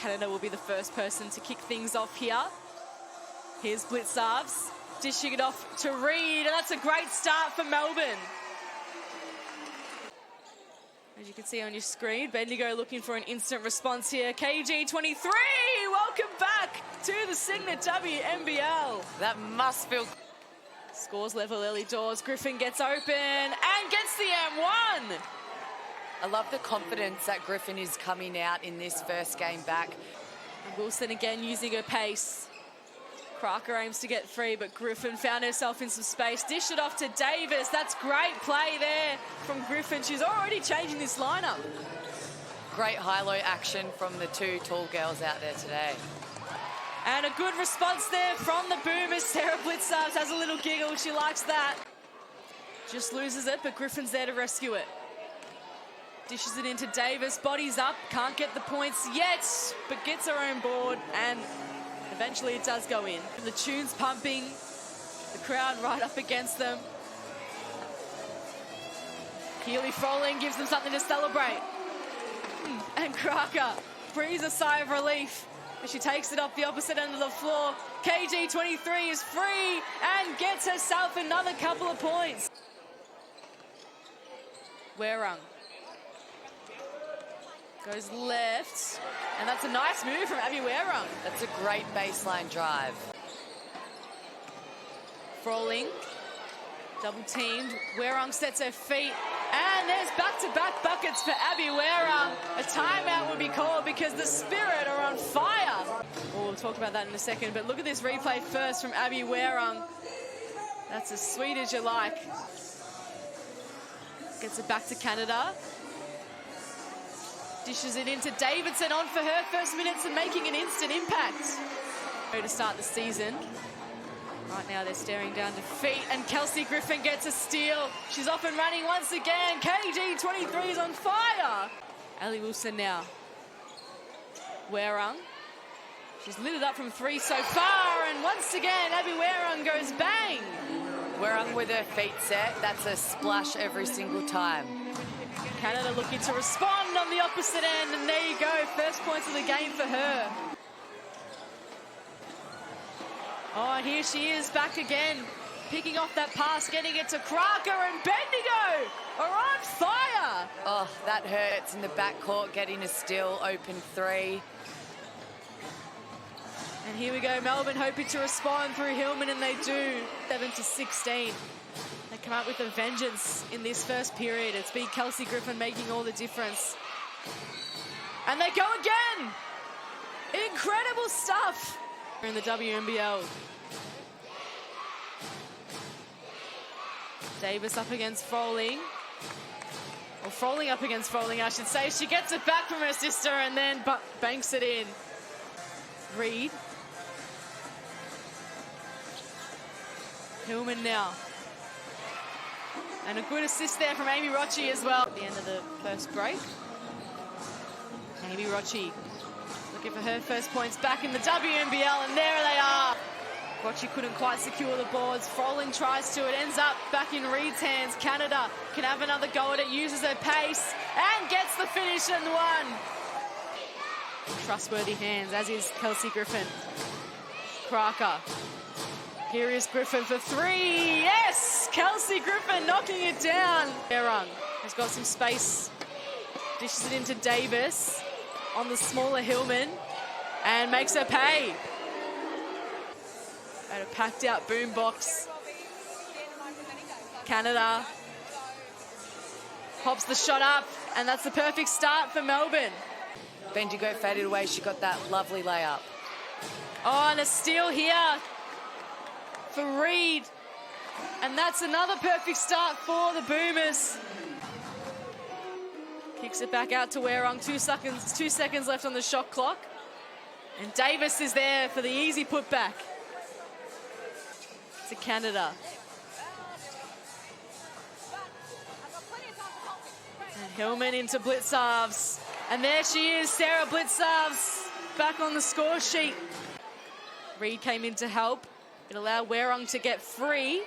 Canada will be the first person to kick things off here. Here's Blitzarves, dishing it off to Reid, and that's a great start for Melbourne. As you can see on your screen, Bendigo looking for an instant response here. KG23, welcome back to the Signet WNBL. That must feel... Scores level early doors. Griffin gets open and gets the M1. I love the confidence that Griffin is coming out in this first game back. And Wilson again using her pace. Crocker aims to get free, but Griffin found herself in some space. Dish it off to Davis. That's great play there from Griffin. She's already changing this lineup. Great high-low action from the two tall girls out there today. And a good response there from the Boomers. Sarah Blitzarves has a little giggle. She likes that. Just loses it, but Griffin's there to rescue it. Dishes it into Davis. Bodies up. Can't get the points yet, but gets her own board, and eventually it does go in. And the tune's pumping. The crowd right up against them. Keely Froling gives them something to celebrate. And Crocker breathes a sigh of relief as she takes it off the opposite end of the floor. KG23 is free and gets herself another couple of points. Werung goes left, and that's a nice move from Abby Werung. That's a great baseline drive. Froling, double teamed. Werung sets her feet, and there's back-to-back buckets for Abby Werung. A timeout would be called because the Spirit are on fire. We'll talk about that in a second, but look at this replay first from Abby Werung. That's as sweet as you like. Gets it back to Canada. Dishes it into Davidson, on for her first minutes and making an instant impact. To start the season. Right now they're staring down defeat, and Kelsey Griffin gets a steal. She's off and running once again. KG23 is on fire. Ali Wilson now. Werung. She's lit it up from three so far, and once again Abby Werung goes bang. Werung with her feet set. That's a splash every single time. Canada looking to respond on the opposite end, and there you go, first points of the game for her. Oh, and here she is back again, picking off that pass, getting it to Crocker, and Bendigo are on fire. Oh, that hurts in the backcourt, getting a steal, open three. And here we go, Melbourne hoping to respond through Hillman, and they do. 7-16. They come out with a vengeance in this first period. It's been Kelsey Griffin making all the difference. And they go again! Incredible stuff in the WNBL. Davis up against Froling. Or Froling up against Froling, I should say. She gets it back from her sister and then banks it in. Reid. Hillman now. And a good assist there from Amy Rochi as well. At the end of the first break. Amy Rochi looking for her first points back in the WNBL, and there they are. Rochi couldn't quite secure the boards. Froling tries to, it ends up back in Reid's hands. Canada can have another go at it, uses her pace, and gets the finish and one. Trustworthy hands, as is Kelsey Griffin. Crocker. Here is Griffin for three. Yes! Kelsey Griffin knocking it down. Werung has got some space. Dishes it into Davis on the smaller Hillman and makes her pay. At a packed out boombox. Canada pops the shot up, and that's the perfect start for Melbourne. Bendigo faded away. She got that lovely layup. Oh, and a steal here for Reid. And that's another perfect start for the Boomers. Kicks it back out to Werung. 2 seconds left on the shot clock. And Davis is there for the easy putback to Canada. And Hillman into Blitzarves. And there she is, Sarah Blitzarves, back on the score sheet. Reid came in to help. It allowed Werung to get free.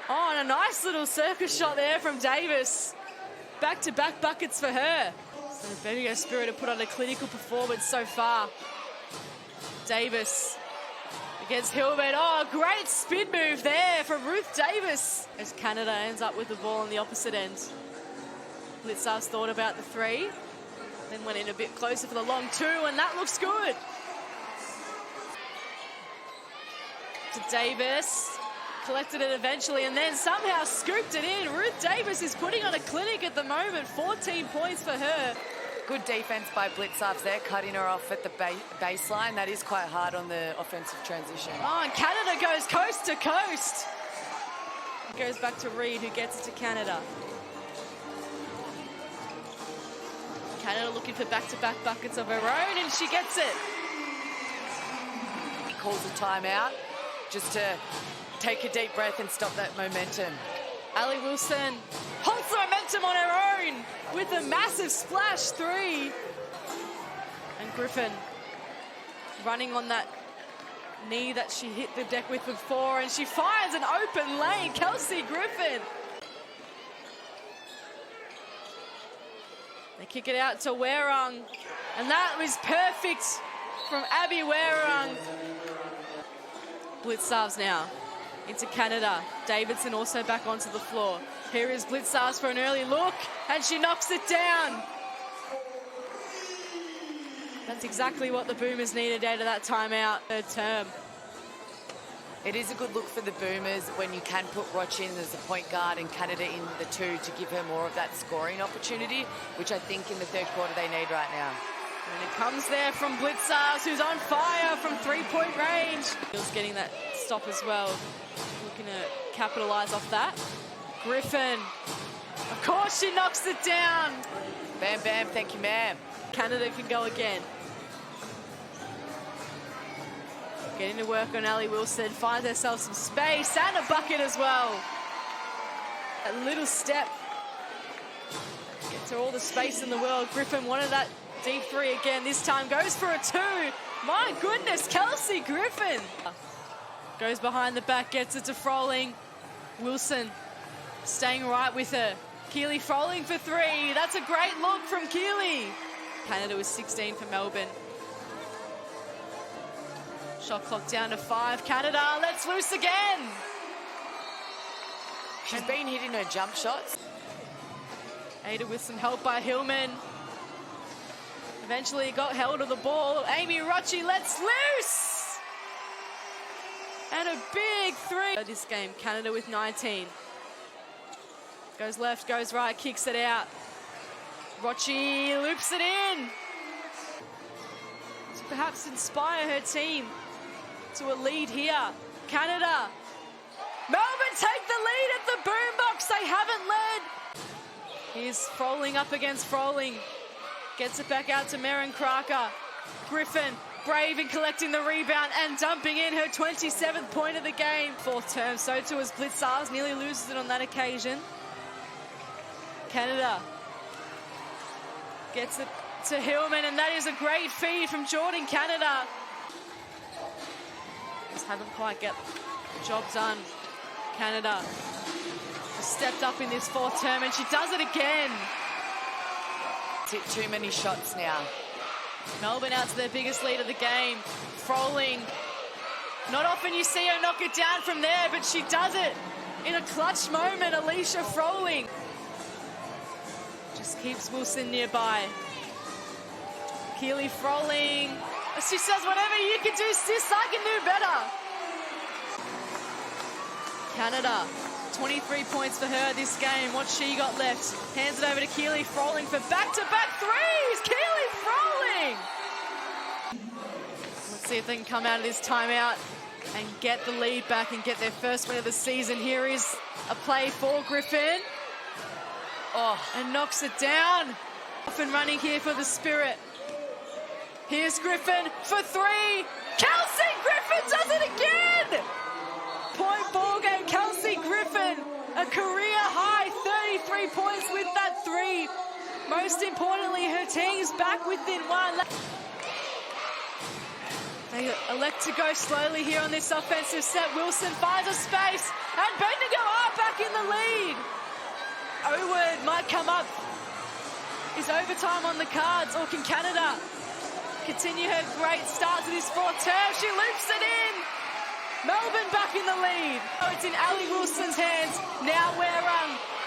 Oh, and a nice little circus shot there from Davis. Back-to-back buckets for her. And the Bendigo Spirit have put on a clinical performance so far. Davis against Hillman. Oh, great spin move there from Ruth Davis. As Canada ends up with the ball on the opposite end. Blitzar's thought about the three. Then went in a bit closer for the long two, and that looks good. To Davis. Collected it eventually and then somehow scooped it in. Ruth Davis is putting on a clinic at the moment. 14 points for her. Good defense by Blitzarves there, cutting her off at the baseline. That is quite hard on the offensive transition. Oh, and Canada goes coast to coast. It goes back to Reed, who gets it to Canada. Canada looking for back-to-back buckets of her own, and she gets it. He calls a timeout just to take a deep breath and stop that momentum. Ali Wilson holds the momentum on her own with a massive splash three. And Griffin running on that knee that she hit the deck with before, and she finds an open lane. Kelsey Griffin. They kick it out to Werung, and that was perfect from Abby Werung. Blitzarves now into Canada. Davidson also back onto the floor. Here is Blitzarves for an early look, and she knocks it down. That's exactly what the Boomers needed out of that timeout, third term. It is a good look for the Boomers when you can put Roch in as a point guard and Canada in the two to give her more of that scoring opportunity, which I think in the third quarter they need right now. And it comes there from Blitzarves, who's on fire from three-point range. Bill's getting that stop as well. Looking to capitalise off that. Griffin. Of course she knocks it down. Bam, bam, thank you, ma'am. Canada can go again. Getting to work on Ali Wilson. Finds herself some space and a bucket as well. A little step. Gets her all the space in the world. Griffin wanted that deep three again. This time goes for a two. My goodness, Kelsey Griffin. Goes behind the back, gets it to Froling. Wilson staying right with her. Keely Froling for three. That's a great look from Keely. Canada was 16 for Melbourne. Shot clock down to 5. Canada lets loose again. She's been hitting her jump shots. Ada with some help by Hillman. Eventually got held to the ball. Amy Rochi lets loose. And a big three. This game, Canada with 19. Goes left, goes right, kicks it out. Rochi loops it in. To perhaps inspire her team to a lead here. Canada. Melbourne take the lead at the boombox. They haven't led. Here's Froling up against Froling. Gets it back out to Merrin Cracker. Griffin, brave in collecting the rebound and dumping in her 27th point of the game. Fourth term, so too as Blitzarves. Nearly loses it on that occasion. Canada gets it to Hillman, and that is a great feed from Jordan Canada. Just haven't quite got the job done. Canada has stepped up in this fourth term, and she does it again. Hit too many shots now. Melbourne out to their biggest lead of the game. Froling. Not often you see her knock it down from there, but she does it in a clutch moment. Alicia Froling just keeps Wilson nearby. Keely Froling. She says, whatever you can do, sis, I can do better. Canada, 23 points for her this game. What she got left. Hands it over to Keely Froling for back-to-back threes. Keely Froling. Let's see if they can come out of this timeout and get the lead back and get their first win of the season. Here is a play for Griffin. Oh, and knocks it down. Off and running here for the Spirit. Here's Griffin for three. Kelsey Griffin does it again. Point ball game. Kelsey Griffin, a career high 33 points with that three. Most importantly, her team's back within one. They elect to go slowly here on this offensive set. Wilson finds a space, and Bendigo are back in the lead. Owen might come up Is overtime on the cards, or can Canada continue her great start to this fourth term? She loops it in. Melbourne back in the lead. Oh, it's in Ali Wilson's hands. Now where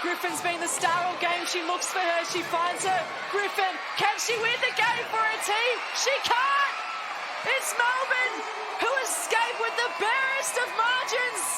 Griffin's been the star all game. She looks for her. She finds her. Griffin, can she win the game for her team? She can't. It's Melbourne who escape with the barest of margins.